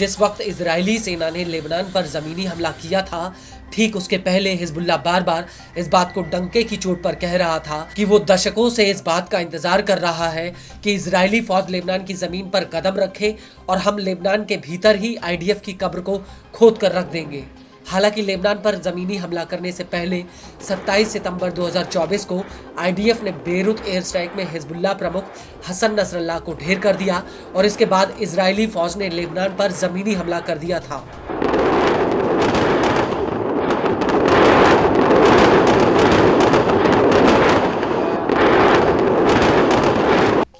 जिस वक्त इजरायली सेना ने लेबनान पर ज़मीनी हमला किया था, ठीक उसके पहले हिजबुल्लाह बार बार इस बात को डंके की चोट पर कह रहा था कि वो दशकों से इस बात का इंतजार कर रहा है कि इजरायली फौज लेबनान की ज़मीन पर कदम रखे और हम लेबनान के भीतर ही आईडीएफ की कब्र को खोद कर रख देंगे। हालांकि लेबनान पर ज़मीनी हमला करने से पहले 27 सितंबर 2024 को आईडीएफ ने बेरूत एयर स्ट्राइक में हिजबुल्लाह प्रमुख हसन नसरल्लाह को ढेर कर दिया और इसके बाद इजरायली फौज ने लेबनान पर ज़मीनी हमला कर दिया था।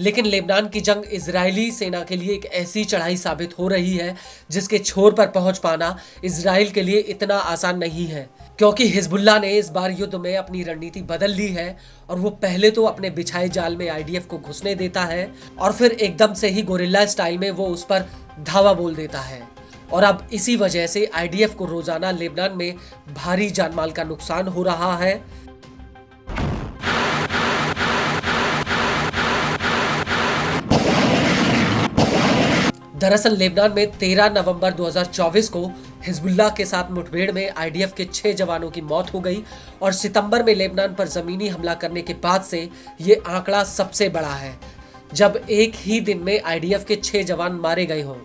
लेकिन लेबनान की जंग इजरायली सेना के लिए एक ऐसी चढ़ाई साबित हो रही है जिसके छोर पर पहुंच पाना इजराइल के लिए इतना आसान नहीं है, क्योंकि हिजबुल्लाह ने इस बार युद्ध में अपनी रणनीति बदल ली है और वो पहले तो अपने बिछाए जाल में आईडीएफ को घुसने देता है और फिर एकदम से ही गोरिल्ला स्टाइल में वो उस पर धावा बोल देता है। और अब इसी वजह से आईडीएफ को रोजाना लेबनान में भारी जानमाल का नुकसान हो रहा है। दरअसल लेबनान में 13 नवंबर 2024 को हिजबुल्लाह के साथ मुठभेड़ में आईडीएफ के 6 जवानों की मौत हो गई और सितंबर में लेबनान पर ज़मीनी हमला करने के बाद से ये आंकड़ा सबसे बड़ा है, जब एक ही दिन में आईडीएफ के 6 जवान मारे गए हों।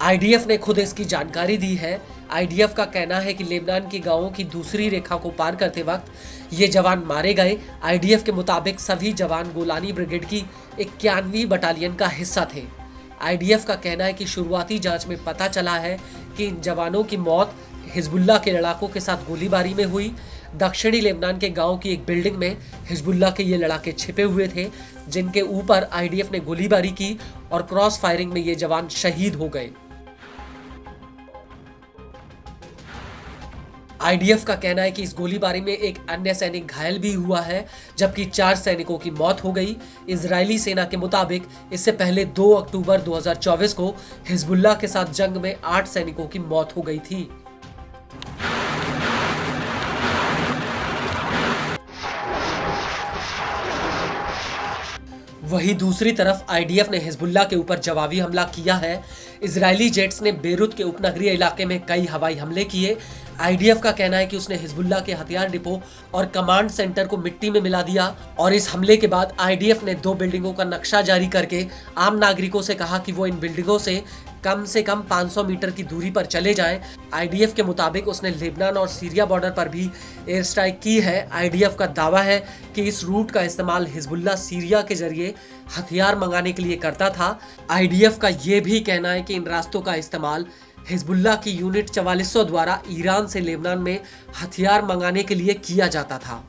आईडीएफ ने खुद इसकी जानकारी दी है। आईडीएफ का कहना है कि लेबनान की गांवों की दूसरी रेखा को पार करते वक्त ये जवान मारे गए। आईडीएफ के मुताबिक सभी जवान गोलानी ब्रिगेड की 91वीं बटालियन का हिस्सा थे। आईडीएफ का कहना है कि शुरुआती जांच में पता चला है कि इन जवानों की मौत हिजबुल्लाह के लड़ाकों के साथ गोलीबारी में हुई। दक्षिणी लेबनान के गांव की एक बिल्डिंग में हिजबुल्लाह के ये लड़ाके छिपे हुए थे, जिनके ऊपर आईडीएफ ने गोलीबारी की और क्रॉस फायरिंग में ये जवान शहीद हो गए। आईडीएफ का कहना है कि इस गोलीबारी में एक अन्य सैनिक घायल भी हुआ है, जबकि 4 सैनिकों की मौत हो गई। इजरायली सेना के मुताबिक इससे पहले 2 अक्टूबर 2024 को हिजबुल्लाह के साथ जंग में 8 सैनिकों की मौत हो गई थी। वहीं दूसरी तरफ आईडीएफ ने हिजबुल्लाह के ऊपर जवाबी हमला किया है। इजरायली जेट्स ने बेरूत के उपनगरीय इलाके में कई हवाई हमले किए। आईडीएफ का कहना है कि उसने हिजबुल्लाह के हथियार डिपो और कमांड सेंटर को मिट्टी में मिला दिया और इस हमले के बाद आईडीएफ ने 2 बिल्डिंगों का नक्शा जारी करके आम नागरिकों से कहा कि वो इन बिल्डिंगों से कम 500 मीटर की दूरी पर चले जाएं। आईडीएफ के मुताबिक उसने लेबनान और सीरिया बॉर्डर पर भी एयर स्ट्राइक की है। आईडीएफ का दावा है कि इस रूट का इस्तेमाल हिजबुल्लाह सीरिया के जरिए हथियार मंगाने के लिए करता था। आईडीएफ का ये भी कहना है कि इन रास्तों का इस्तेमाल हिजबुल्लाह की यूनिट 4400 द्वारा ईरान से लेबनान में हथियार मंगाने के लिए किया जाता था।